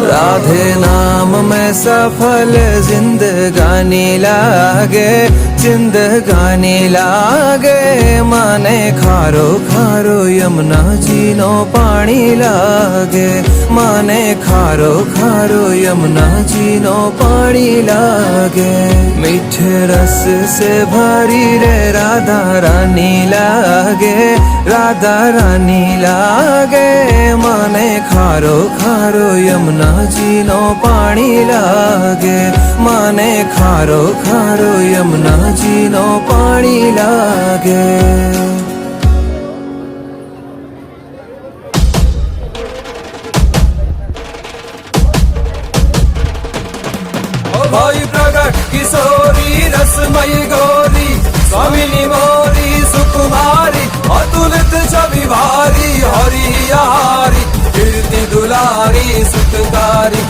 राधे नाम में सफल जिंदगानी लागे, जिंदगानी लागे। माने खारो खारो यमुना जी नो पानी लागे, माने खारो खारो यमुना जी नो पानी लागे। मीठे रस से भरी रे राधा रानी लागे, राधा रानी लागे। माने खारो खारो यमुना जी नो पानी लागे, माने खारो खारो यमुना जी नो पानी लागे। भाई प्रगट किशोरी रसमयी गौरी, स्वामिनी मोरी सुकुमारी, अतुलित छवि भारी हरि हारी, कीर्ति दुलारी सुखकारी।